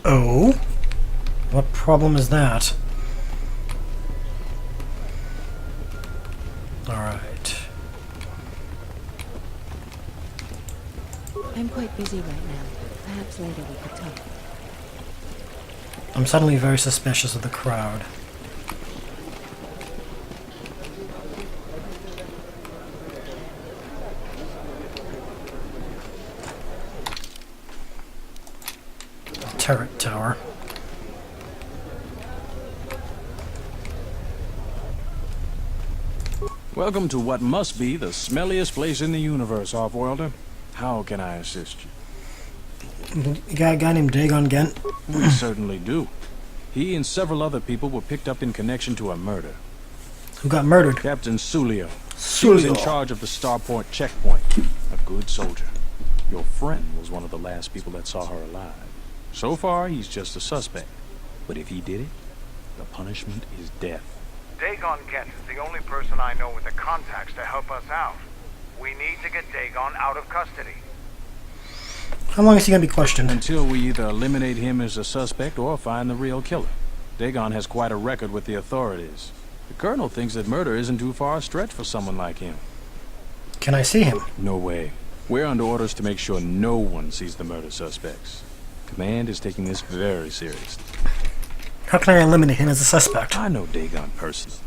Oh? What problem is that? Alright. I'm quite busy right now. Perhaps later we could talk. I'm suddenly very suspicious of the crowd. Turret tower. Welcome to what must be the smelliest place in the universe, Offworlder. How can I assist you? You got a guy named Dagon Gent? We certainly do. He and several other people were picked up in connection to a murder. Who got murdered? Captain Sulio. He was in charge of the Starport checkpoint. A good soldier. Your friend was one of the last people that saw her alive. So far, he's just a suspect. But if he did it, the punishment is death. Dagon Gent is the only person I know with the contacts to help us out. We need to get Dagon out of custody. How long is he gonna be questioned? Until we either eliminate him as a suspect or find the real killer. Dagon has quite a record with the authorities. The Colonel thinks that murder isn't too far a stretch for someone like him. Can I see him? No way. We're under orders to make sure no one sees the murder suspects. Command is taking this very seriously. How can I eliminate him as a suspect? I know Dagon personally.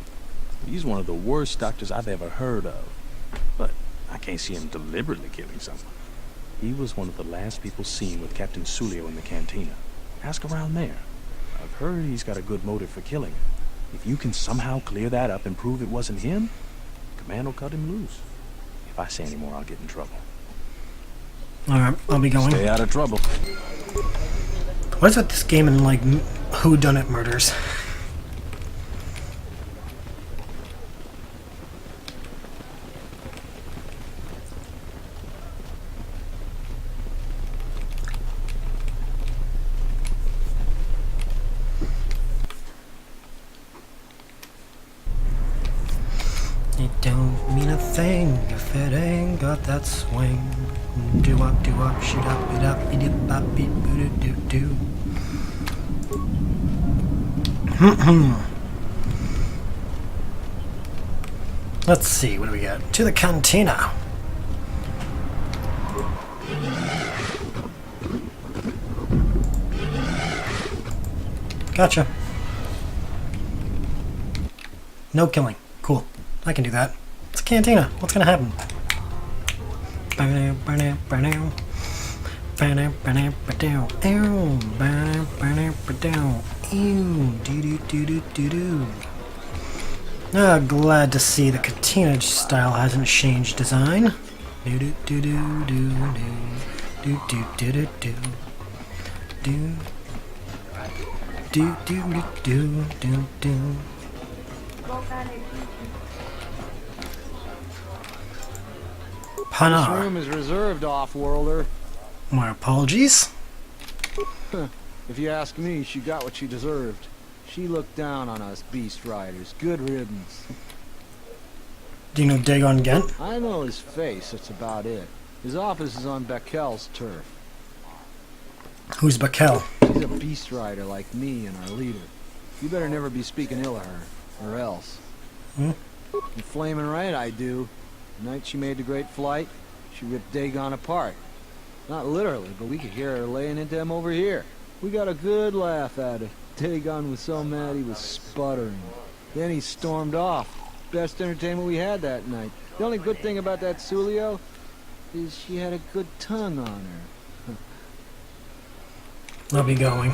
He's one of the worst doctors I've ever heard of. But I can't see him deliberately killing someone. He was one of the last people seen with Captain Sulio in the cantina. Ask around there. I've heard he's got a good motive for killing him. If you can somehow clear that up and prove it wasn't him, Command will cut him loose. If I say any more, I'll get in trouble. Alright, I'll be going. Stay out of trouble. What is with this game and, like, whodunit murders? It don't mean a thing if it ain't got that swing. Do up, shoot up, beat up, beat it up, beat boo do. Let's see, what do we got? To the cantina. Gotcha. No killing. Cool. I can do that. It's a cantina. What's gonna happen? Glad to see the cantina style hasn't changed design. This room is reserved, Offworlder. My apologies. If you ask me, she got what she deserved. She looked down on us beast riders. Good riddance. Do you know Dagon Gent? I know his face, that's about it. His office is on Bekel's turf. Who's Bekel? She's a beast rider like me and our leader. You better never be speaking ill of her, or else. You're flaming right, I do. The night she made the great flight, she ripped Dagon apart. Not literally, but we could hear her laying into him over here. We got a good laugh at it. Dagon was so mad he was sputtering. Then he stormed off. Best entertainment we had that night. The only good thing about that Sulio is she had a good tongue on her. I'll be going.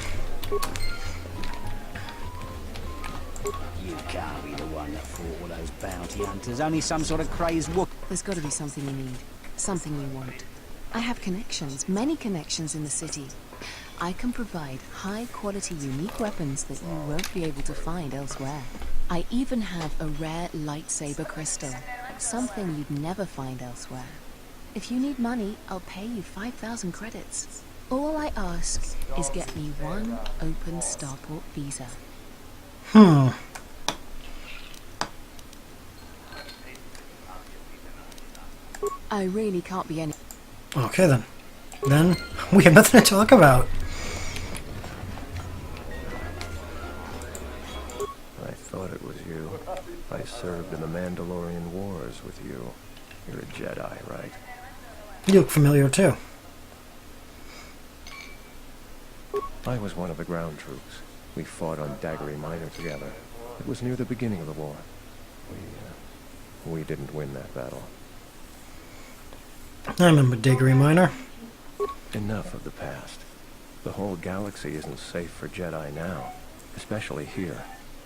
You can't be the one that fought all those bounty hunters. Only some sort of crazed whoop. There's got to be something you need. Something you want. I have connections, many connections in the city. I can provide high-quality, unique weapons that you won't be able to find elsewhere. I even have a rare lightsaber crystal, something you'd never find elsewhere. If you need money, I'll pay you 5,000 credits. All I ask is get me one open starport visa. I really can't be any... Okay then. Then we have nothing to talk about. thought it was you. I served in the Mandalorian Wars with you. You're a Jedi, right? You look familiar too. I was one of the ground troops. We fought on Daggery Minor together. It was near the beginning of the war. We didn't win that battle. I remember Diggory Minor. Enough of the past. The whole galaxy isn't safe for Jedi now, especially here.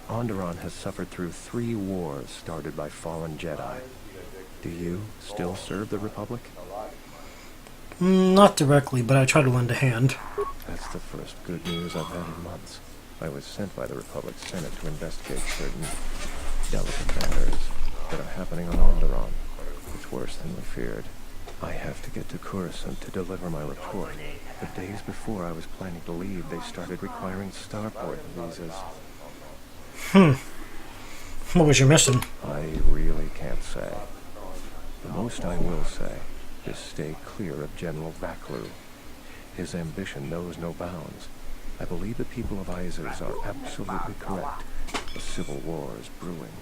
Onderon has suffered through 3 wars started by fallen Jedi. Do you still serve the Republic? Not directly, but I try to lend a hand. That's the first good news I've had in months. I was sent by the Republic Senate to investigate certain delicate matters that are happening on Onderon. It's worse than we feared. I have to get to Coruscant to deliver my report. The days before I was planning to leave, they started requiring starport visas. What was your mission? I really can't say. The most I will say is stay clear of General Vaklu. His ambition knows no bounds. I believe the people of Izers are absolutely correct. A civil war is brewing,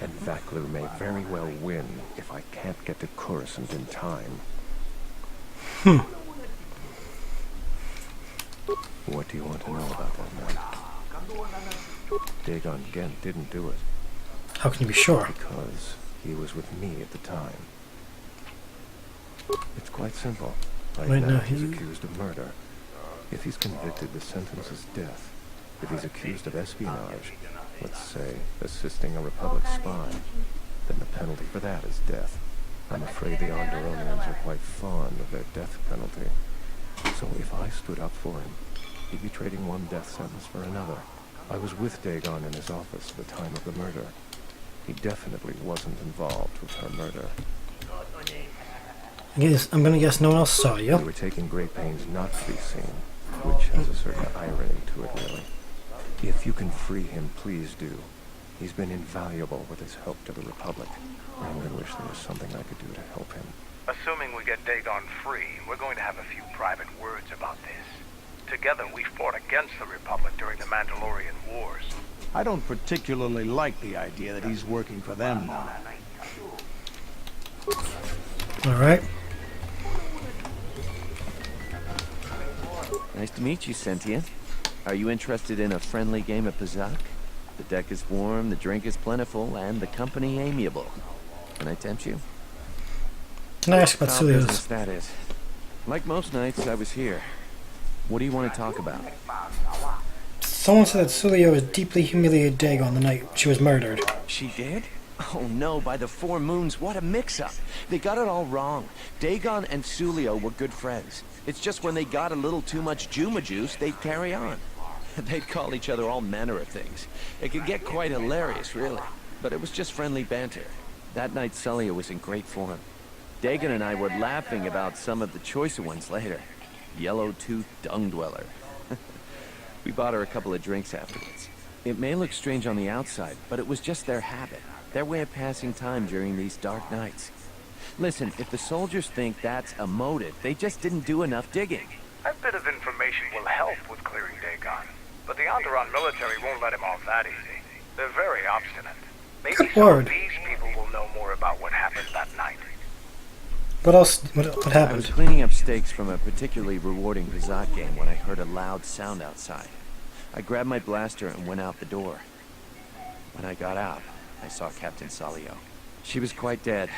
and Vaklu may very well win if I can't get to Coruscant in time. What do you want to know about that night? Dagon Gent didn't do it. How can you be sure? Because he was with me at the time. It's quite simple. Right Wait, now, no, he's accused of murder. If he's convicted, the sentence is death. If he's accused of espionage, let's say assisting a Republic spy, then the penalty for that is death. I'm afraid the Onderonians are quite fond of their death penalty. So if I stood up for him, he'd be trading one death sentence for another. I was with Dagon in his office at the time of the murder. He definitely wasn't involved with her murder. I'm gonna guess no one else saw you. We were taking great pains not to be seen, which has a certain irony to it, really. If you can free him, please do. He's been invaluable with his help to the Republic. I only wish there was something I could do to help him. Assuming we get Dagon free, we're going to have a few private words about this. Together, we fought against the Republic during the Mandalorian Wars. I don't particularly like the idea that he's working for them now. Alright. Nice to meet you, Sentient. Are you interested in a friendly game of Pazak? The deck is warm, the drink is plentiful, and the company amiable. Can I tempt you? Can I ask about Foul business, Sulio's? that is. Like most nights, I was here. What do you want to talk about? Someone said that Sulio has deeply humiliated Dagon the night she was murdered. She did? Oh no, by the 4 moons, what a mix-up. They got it all wrong. Dagon and Sulio were good friends. It's just when they got a little too much Juma juice, they'd carry on. They'd call each other all manner of things. It could get quite hilarious, really. But it was just friendly banter. That night, Sulio was in great form. Dagon and I were laughing about some of the choicer ones later. Yellow-toothed dung dweller. We bought her a couple of drinks afterwards. It may look strange on the outside, but it was just their habit. Their way of passing time during these dark nights. Listen, if the soldiers think that's a motive, they just didn't do enough digging. That bit of information will help with clearing Dagon, but the Onderon military won't let him off that easy. They're very obstinate. Maybe Good some word. of these people will know more about what happened that night. What else? What I was happened? cleaning up stakes from a particularly rewarding Pazak game when I heard a loud sound outside. I grabbed my blaster and went out the door. When I got out, I saw Captain Salio. She was quite dead.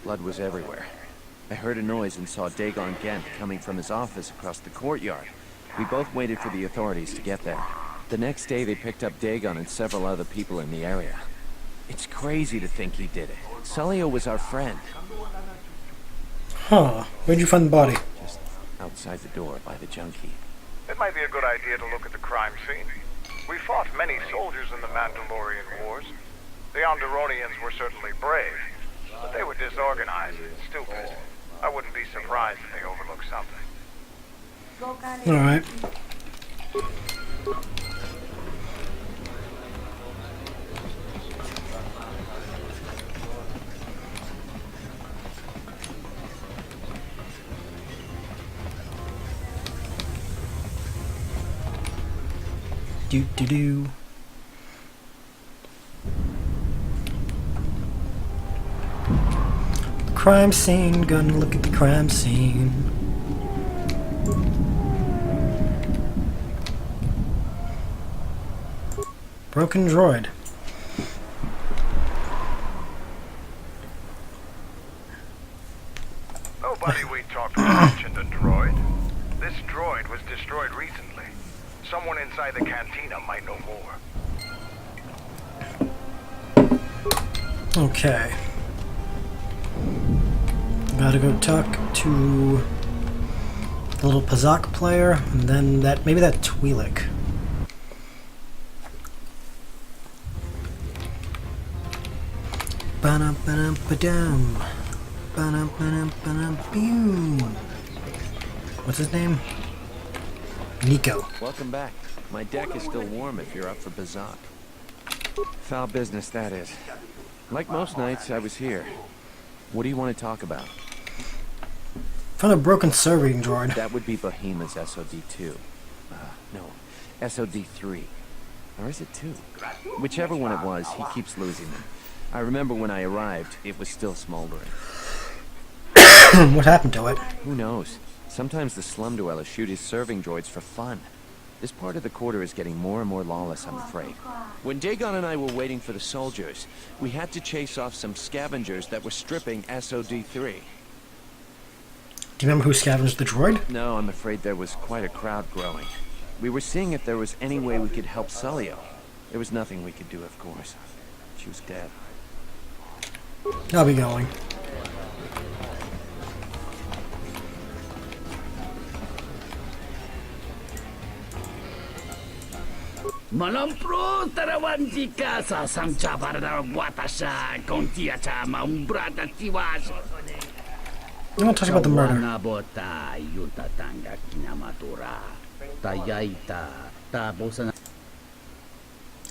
Blood was everywhere. I heard a noise and saw Dagon Gent coming from his office across the courtyard. We both waited for the authorities to get there. The next day, they picked up Dagon and several other people in the area. It's crazy to think he did it. Salio was our friend. Huh. Where'd you find the body? Just outside the door by the junkie. It might be a good idea to look at the crime scene. We fought many soldiers in the Mandalorian Wars. The Onderonians were certainly brave, but they were disorganized and stupid. I wouldn't be surprised if they overlooked something. Alright. Do. crime scene, gonna look at the crime scene. Broken droid. Nobody we talked to mentioned a droid. This droid was destroyed recently. Someone inside the cantina might know more. Okay. Gotta go talk to the little Pazak player, and then that maybe that Twi'lek. Ba-dum-ba-dum-ba-dum. Ba-dum-ba-dum-ba-dum-boom. What's his name? Nico. Welcome back. My deck is still warm if you're up for Bazak. Foul business, that is. Like most nights, I was here. What do you want to talk about? Found a broken serving droid. That would be Bohemu's SOD-2. No, SOD-3. Or is it 2? Whichever one it was, he keeps losing them. I remember when I arrived, it was still smoldering. What happened to it? Who knows? Sometimes the slum dwellers shoot his serving droids for fun. This part of the quarter is getting more and more lawless, I'm afraid. When Dagon and I were waiting for the soldiers, we had to chase off some scavengers that were stripping SOD-3. Do you remember who scavenged the droid? No, I'm afraid there was quite a crowd growing. We were seeing if there was any way we could help Sulio. There was nothing we could do, of course. She was dead. I'll be going. Malampro tarawan jika sa samca pada buatasa kontia sama umbrata tiwas. I want to talk about the murder. Nabota yuta tanga kinamatura. Tayaita tabosan.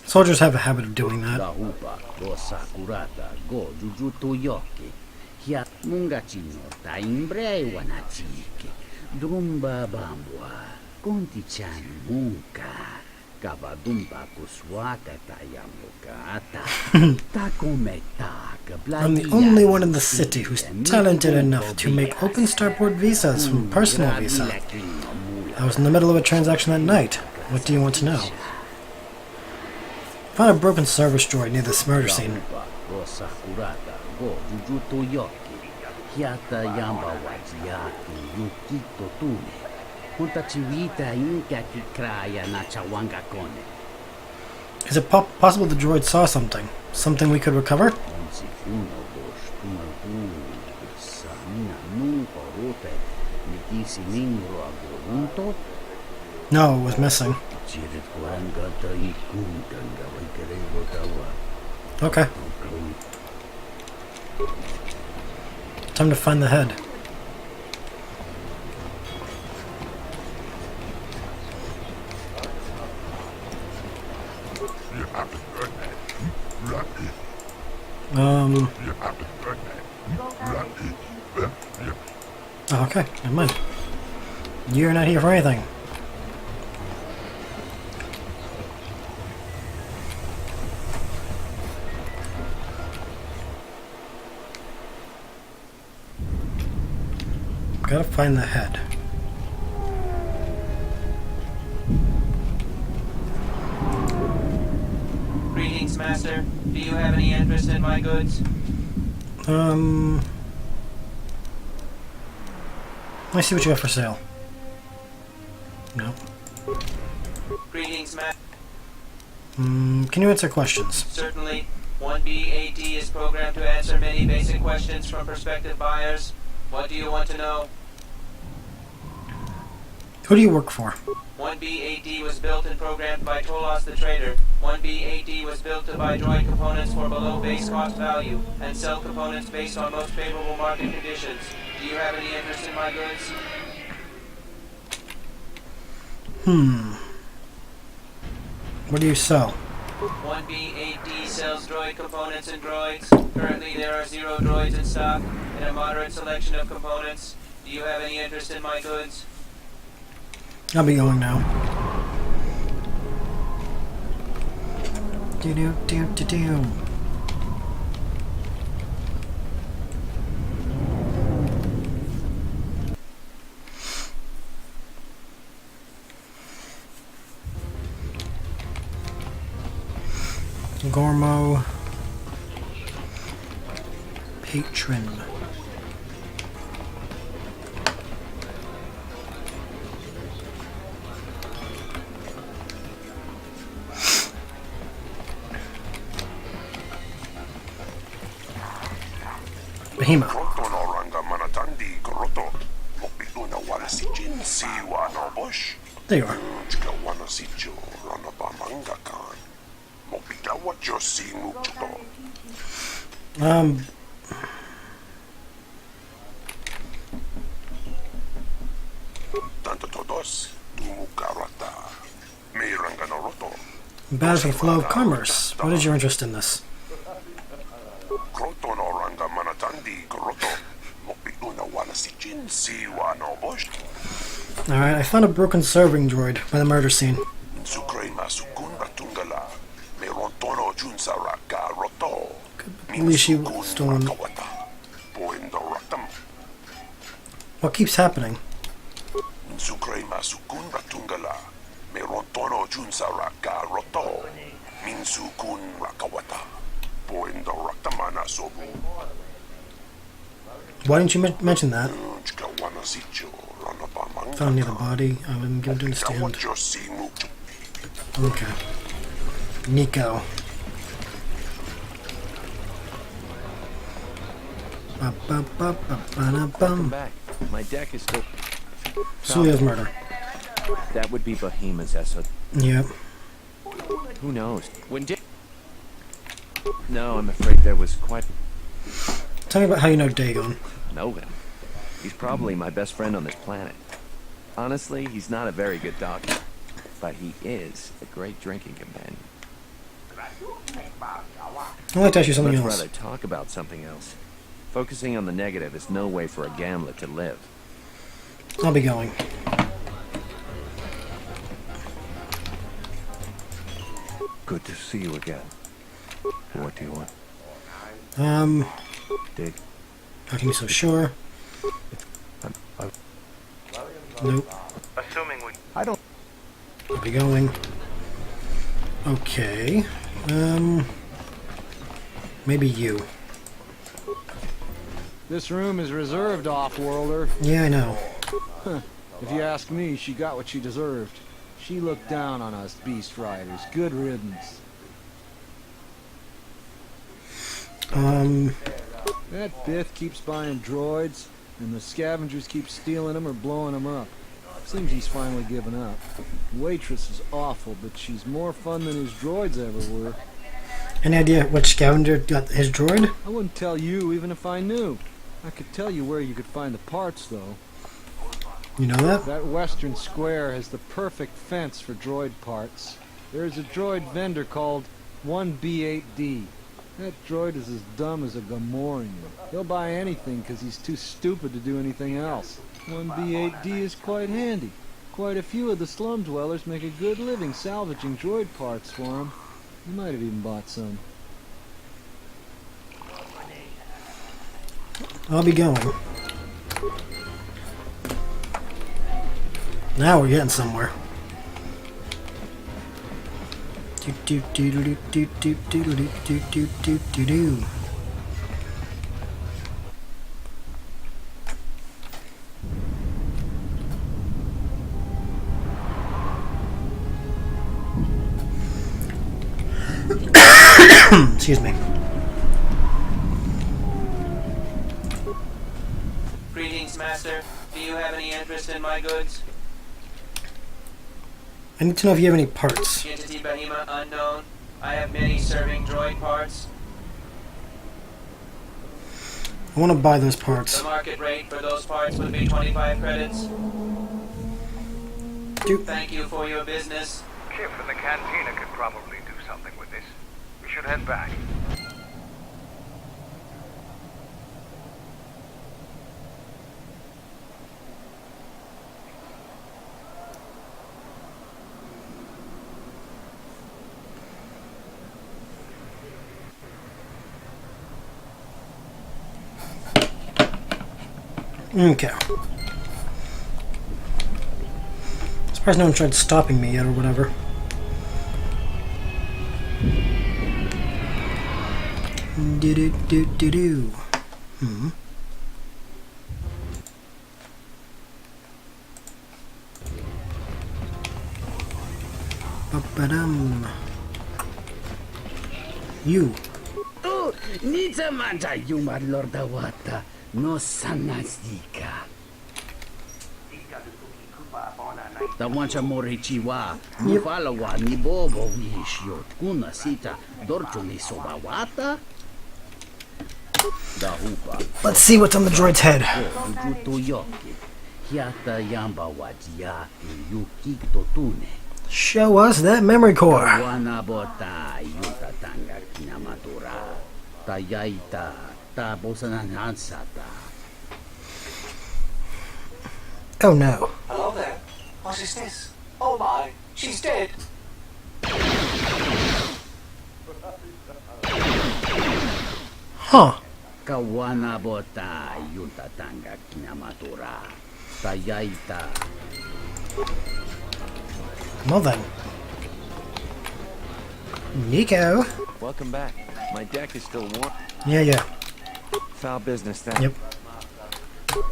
Soldiers have a habit of doing that. Lahupa go sakurata go jujuto yoki. Hia mungachino ta imbre wanachike. Drumba bambua konti-chan munka. I'm the only one in the city who's talented enough to make open starport visas from personal visa. I was in the middle of a transaction that night. What do you want to know? Found a broken service droid near this murder scene. Is it possible the droid saw something? Something we could recover? No, it was missing. Okay. Time to find the head. Oh, okay, never mind. You're not here for anything. Gotta find the head. Greetings, Master. Do you have any interest in my goods? Let me see what you have for sale. No. Greetings, Master. Can you answer questions? Certainly. 1B-AD is programmed to answer many basic questions from prospective buyers. What do you want to know? Who do you work for? 1B-AD was built and programmed by Tolos the Trader. 1B-AD was built to buy droid components for below base cost value and sell components based on most favorable market conditions. Do you have any interest in my goods? What do you sell? 1B-AD sells droid components and droids. Currently there are 0 droids in stock and a moderate selection of components. Do you have any interest in my goods? I'll be going now. Do. Gormo. Patron. Behemoth. There you are. Bad for the flow of commerce. What is your interest in this? Alright, I found a broken serving droid by the murder scene. At least she was stolen. What keeps happening? Why didn't you mention that? Found near the body. I wasn't given to understand. Okay. Nico. Welcome back. My deck is still... Sulio's murder. That would be Behemoth's SO. Yep. Who knows? When did... No, I'm afraid there was quite... Tell me about how you know Dagon. Know him. He's probably my best friend on this planet. Honestly, he's not a very good doctor, but he is a great drinking companion. I'd like to ask you something Let's else. rather talk about something else. Focusing on the negative is no way for a gambler to live. I'll be going. Good to see you again. What do you want? Dig. How can you be so sure? Nope. Assuming we... I'll be going. Okay. Maybe you. This room is reserved, off-worlder. Yeah, I know. If you ask me, she got what she deserved. She looked down on us beast riders. Good riddance. That Bith keeps buying droids, and the scavengers keep stealing them or blowing them up. Seems he's finally given up. The waitress is awful, but she's more fun than his droids ever were. Any idea which scavenger got his droid? I wouldn't tell you even if I knew. I could tell you where you could find the parts, though. You know that? That western square has the perfect fence for droid parts. There is a droid vendor called 1B8D. That droid is as dumb as a Gamorrean. He'll buy anything because he's too stupid to do anything else. 1B8D is quite handy. Quite a few of the slum dwellers make a good living salvaging droid parts for him. You might have even bought some. I'll be going. Now we're getting somewhere. Do do do do do do do do do do do do. Excuse me. Greetings, Master. Do you have any interest in my goods? I need to know if you have any parts. Entity Behemoth unknown. I have many serving droid parts. I want to buy those parts. The market rate for those parts would be 25 credits. Thank you for your business. Kip in the cantina could probably do something with this. We should head back. Okay. Surprised no one tried stopping me yet or whatever. Do do do do do. Ba-ba-dum. You. Oh, Nita manta yuma lorda wata no sanazika. Tawancha morichiwa, mufalawa ni bobo wishyo, kuna sita, dorcho ni sobawata. Let's see what's on the droid's head. Show us that memory core. Oh no. Hello there. What is this? Oh my, she's dead. Huh. Kawana bota yuta tanga kinamatura. Tayaita. Well then. Nico. Welcome back. My deck is still warm. Yeah. Foul business, then. Yep.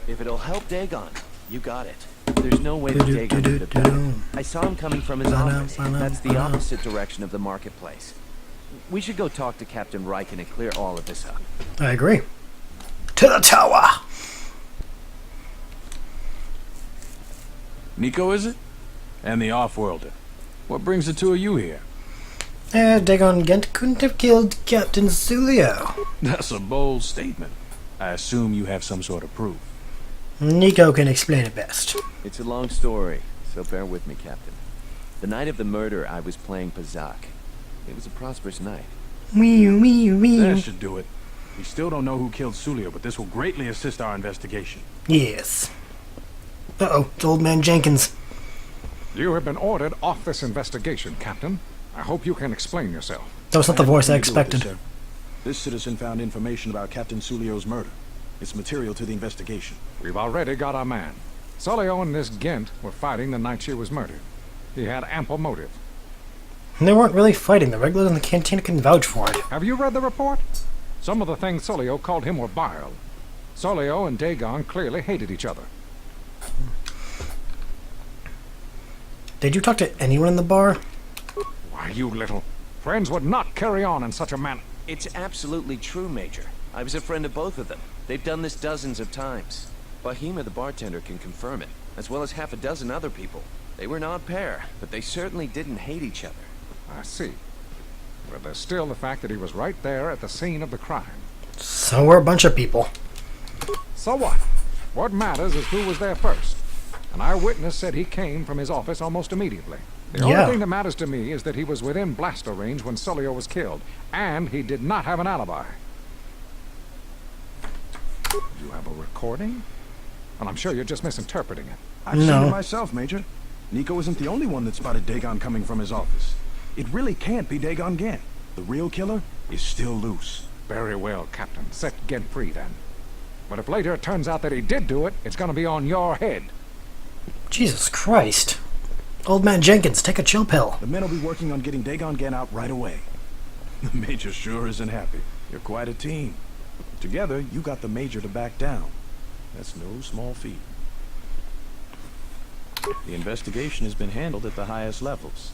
If it'll help Dagon, you got it. There's no way that Dagon could have done it. I saw him coming from his office. That's the opposite direction of the marketplace. We should go talk to Captain Riken and clear all of this up. I agree. To the tower! Nico, is it? And the Off-Worlder. What brings the two of you here? Dagon Gent couldn't have killed Captain Sulio. That's a bold statement. I assume you have some sort of proof. Nico can explain it best. It's a long story, so bear with me, Captain. The night of the murder, I was playing Pazak. It was a prosperous night. That should do it. We still don't know who killed Sulio, but this will greatly assist our investigation. Yes. Uh-oh, it's Old Man Jenkins. You have been ordered off this investigation, Captain. I hope you can explain yourself. That was not the voice I expected. This citizen found information about Captain Sulio's murder. It's material to the investigation. We've already got our man. Sulio and this Gent were fighting the night she was murdered. He had ample motive. And they weren't really fighting. The regulars in the canteen can vouch for it. Have you read the report? Some of the things Sulio called him were vile. Sulio and Dagon clearly hated each other. Did you talk to anyone in the bar? Why, you little... Friends would not carry on in such a manner. It's absolutely true, Major. I was a friend of both of them. They've done this dozens of times. Bahima, the bartender, can confirm it, as well as half a dozen other people. They were not a pair, but they certainly didn't hate each other. I see. But there's still the fact that he was right there at the scene of the crime. So were a bunch of people. So what? What matters is who was there first. An eyewitness said he came from his office almost immediately. The only thing that matters to me is that he was within blaster range when Sulio was killed, and he did not have an alibi. You have a recording? And I'm sure you're just misinterpreting it. I've seen it myself, Major. Nico isn't the only one that spotted Dagon coming from his office. It really can't be Dagon Gent. The real killer is still loose. Very well, Captain. Set Gent free, then. But if later it turns out that he did do it, it's going to be on your head. Jesus Christ. Old Man Jenkins, take a chill pill. The men will be working on getting Dagon Gent out right away. The Major sure isn't happy. You're quite a team. Together, you got the Major to back down. That's no small feat. The investigation has been handled at the highest levels.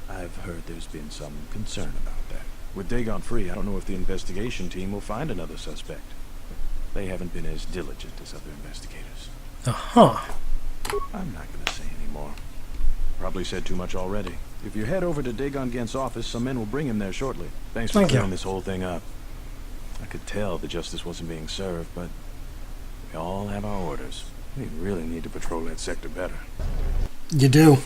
I've heard there's been some concern about that. With Dagon free, I don't know if the investigation team will find another suspect. They haven't been as diligent as other investigators. Uh-huh. I'm not going to say any more. Probably said too much already. If you head over to Dagon Gent's office, some men will bring him there shortly. Thanks for clearing this whole thing up. I could tell the justice wasn't being served, but we all have our orders. We really need to patrol that sector better. You do.